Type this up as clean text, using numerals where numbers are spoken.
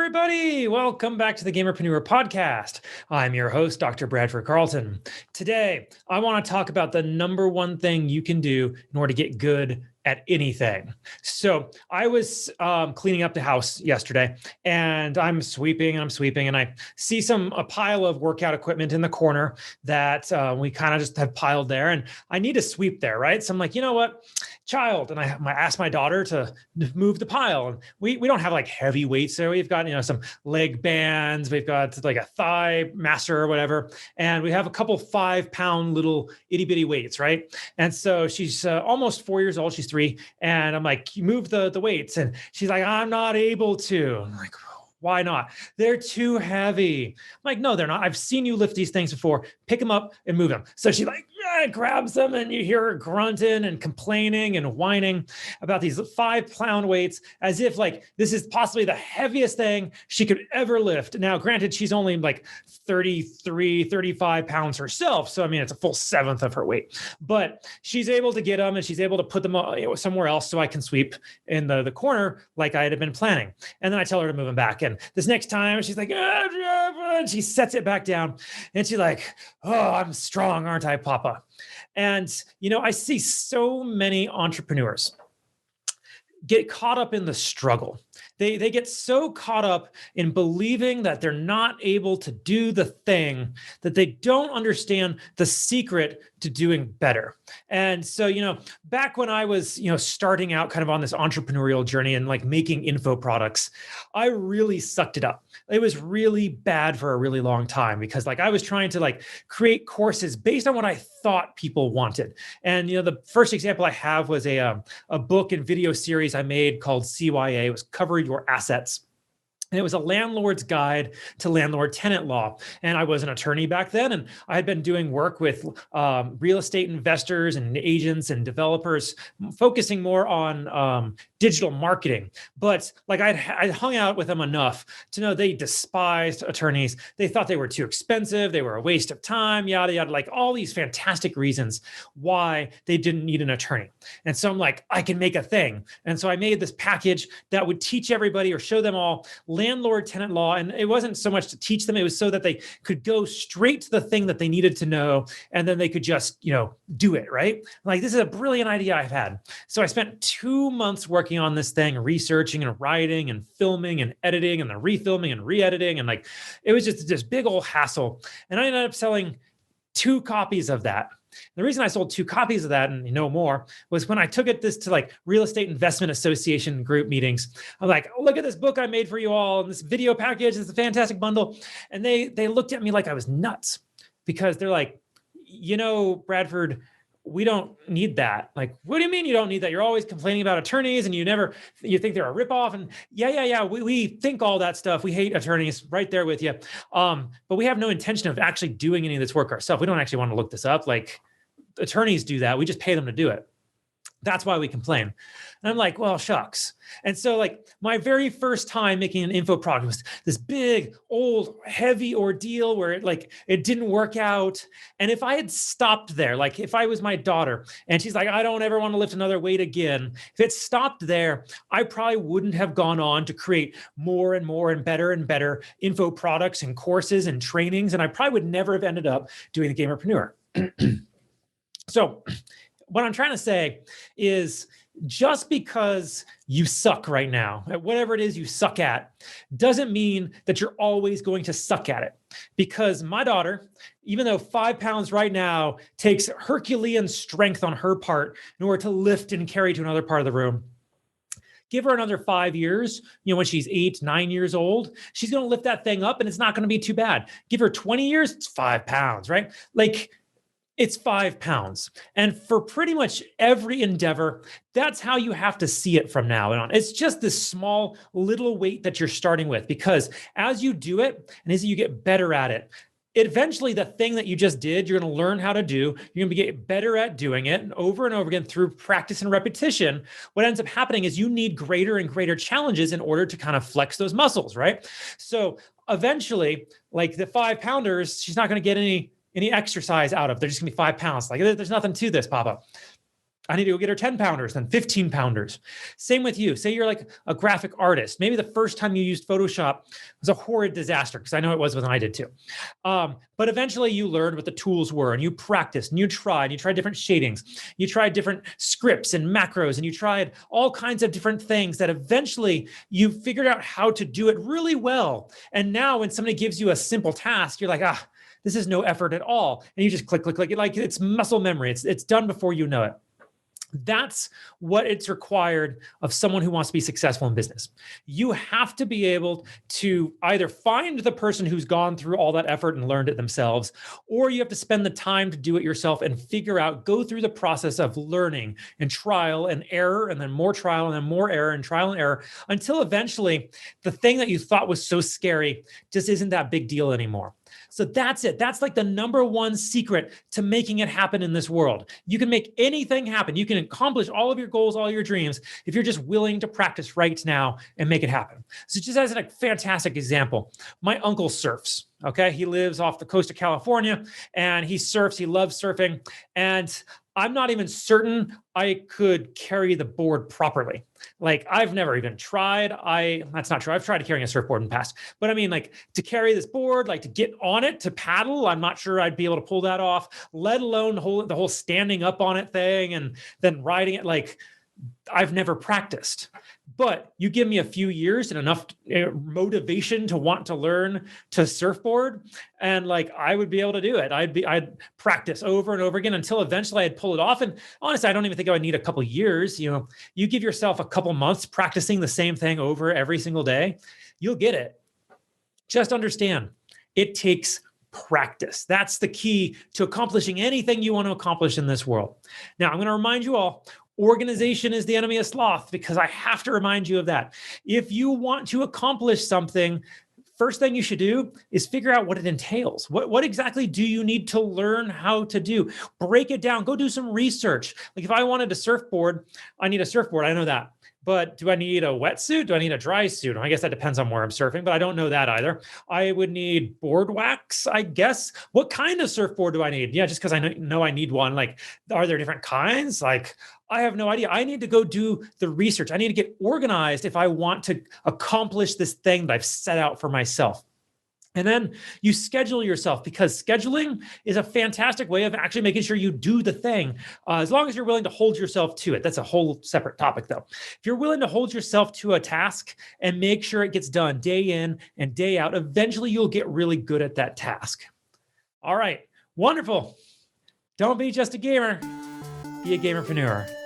everybody. Welcome back to the Gamerpreneur podcast. I'm your host, Dr. Bradford Carlton. Today, I want to talk about the number one thing you can do in order to get good at anything. So I was cleaning up the house yesterday, and I'm sweeping, and I see a pile of workout equipment in the corner that we kind of just have piled there, and I need to sweep there, right? So I'm like, you know what, child, and I asked my daughter to move the pile, and we don't have like heavy weights there. We've got some leg bands, we've got like a thigh master or whatever, and we have a couple 5-pound little itty bitty weights, right? And so she's almost 4 years old. She's 3. And I'm like, you move the weights. And she's like, I'm not able to. I'm like, why not? They're too heavy. I'm like, no, they're not. I've seen you lift these things before. Pick them up and move them. So she grabs them, and you hear her grunting and complaining and whining about these 5-pound weights as if like this is possibly the heaviest thing she could ever lift. Now, granted, she's only like 33, 35 pounds herself. So, I mean, it's a full 1/7 of her weight, but she's able to get them, and she's able to put them somewhere else so I can sweep in the corner like I had been planning. And then I tell her to move them back. And this next time she's like, and she sets it back down, and she's like, oh, I'm strong, aren't I, Papa? And, I see so many entrepreneurs get caught up in the struggle. They get so caught up in believing that they're not able to do the thing that they don't understand the secret to doing better. And so, back when I was, starting out kind of on this entrepreneurial journey and like making info products, I really sucked it up. It was really bad for a really long time because like I was trying to like create courses based on what I thought people wanted. And, the first example I have was a book and video series I made called CYA. It was Cover Your Assets. And it was a landlord's guide to landlord-tenant law. And I was an attorney back then, and I had been doing work with real estate investors and agents and developers, focusing more on digital marketing. But like I'd hung out with them enough to know they despised attorneys. They thought they were too expensive. They were a waste of time, yada, yada, like all these fantastic reasons why they didn't need an attorney. And so I'm like, I can make a thing. And so I made this package that would teach everybody or show them all landlord-tenant law. And it wasn't so much to teach them, it was so that they could go straight to the thing that they needed to know, and then they could just, do it, right? Like, this is a brilliant idea I've had. So I spent 2 months working on this thing, researching and writing and filming and editing and then refilming and re-editing. And like, it was just this big old hassle. And I ended up selling 2 copies of that. The reason I sold 2 copies of that and no more was when I took this to like Real Estate Investment Association group meetings. I'm like, oh, look at this book I made for you all, and this video package is a fantastic bundle. And they looked at me like I was nuts because they're like, Bradford, we don't need that. Like, what do you mean you don't need that? You're always complaining about attorneys, and you think they're a ripoff. And yeah. We think all that stuff. We hate attorneys, right there with you. But we have no intention of actually doing any of this work ourselves. We don't actually want to look this up. Like, attorneys do that. We just pay them to do it. That's why we complain. And I'm like, well, shucks. And so like my very first time making an info product was this big, old, heavy ordeal where it didn't work out. And if I had stopped there, like if I was my daughter and she's like, I don't ever want to lift another weight again. If it stopped there, I probably wouldn't have gone on to create more and more and better info products and courses and trainings. And I probably would never have ended up doing the Gamerpreneur. So what I'm trying to say is just because you suck right now at whatever it is you suck at doesn't mean that you're always going to suck at it. Because my daughter, even though 5 pounds right now takes Herculean strength on her part in order to lift and carry to another part of the room, give her another 5 years, when she's 8, 9 years old, she's going to lift that thing up and it's not going to be too bad. Give her 20 years, it's 5 pounds, right? Like, it's 5 pounds. And for pretty much every endeavor, that's how you have to see it from now on. It's just this small little weight that you're starting with, because as you do it and as you get better at it, eventually the thing that you just did, you're going to learn how to do. You're going to get better at doing it, and over again through practice and repetition. What ends up happening is you need greater and greater challenges in order to kind of flex those muscles, right? So eventually, like the 5-pounders, she's not going to get any exercise out of. They're just gonna be 5 pounds. Like, there's nothing to this, Papa. I need to go get her 10 pounders, then 15 pounders. Same with you. Say you're like a graphic artist. Maybe the first time you used Photoshop was a horrid disaster, because I know it was when I did too. But eventually you learned what the tools were, and you practiced and you tried different shadings. You tried different scripts and macros, and you tried all kinds of different things that eventually you figured out how to do it really well. And now when somebody gives you a simple task, you're like, this is no effort at all. And you just click, click, click. Like it's muscle memory. It's done before you know it. That's what it's required of someone who wants to be successful in business. You have to be able to either find the person who's gone through all that effort and learned it themselves, or you have to spend the time to do it yourself and go through the process of learning and trial and error, and then more trial and then more error and trial and error, until eventually the thing that you thought was so scary just isn't that big deal anymore. So that's it. That's like the number one secret to making it happen in this world. You can make anything happen. You can accomplish all of your goals, all your dreams, if you're just willing to practice right now and make it happen. So just as a fantastic example, my uncle surfs. Okay. He lives off the coast of California and he surfs. He loves surfing. And I'm not even certain I could carry the board properly. Like I've never even tried. That's not true. I've tried carrying a surfboard in the past, but I mean like to carry this board, like to get on it, to paddle, I'm not sure I'd be able to pull that off, let alone the whole standing up on it thing and then riding it. Like I've never practiced. But you give me a few years and enough motivation to want to learn to surfboard, and like I would be able to do it. I'd practice over and over again until eventually I'd pull it off. And honestly, I don't even think I would need a couple of years. You give yourself a couple months practicing the same thing over every single day, you'll get it. Just understand, it takes practice. That's the key to accomplishing anything you want to accomplish in this world. Now, I'm going to remind you all, organization is the enemy of sloth, because I have to remind you of that. If you want to accomplish something, first thing you should do is figure out what it entails. What exactly do you need to learn how to do? Break it down. Go do some research. Like if I wanted a surfboard, I need a surfboard. I know that. But do I need a wetsuit? Do I need a dry suit? I guess that depends on where I'm surfing, but I don't know that either. I would need board wax, I guess. What kind of surfboard do I need? Yeah, just because I know I need one. Like, are there different kinds? Like, I have no idea. I need to go do the research. I need to get organized if I want to accomplish this thing that I've set out for myself. And then you schedule yourself, because scheduling is a fantastic way of actually making sure you do the thing, as long as you're willing to hold yourself to it. That's a whole separate topic, though. If you're willing to hold yourself to a task and make sure it gets done day in and day out, eventually you'll get really good at that task. All right, wonderful. Don't be just a gamer, be a gamerpreneur.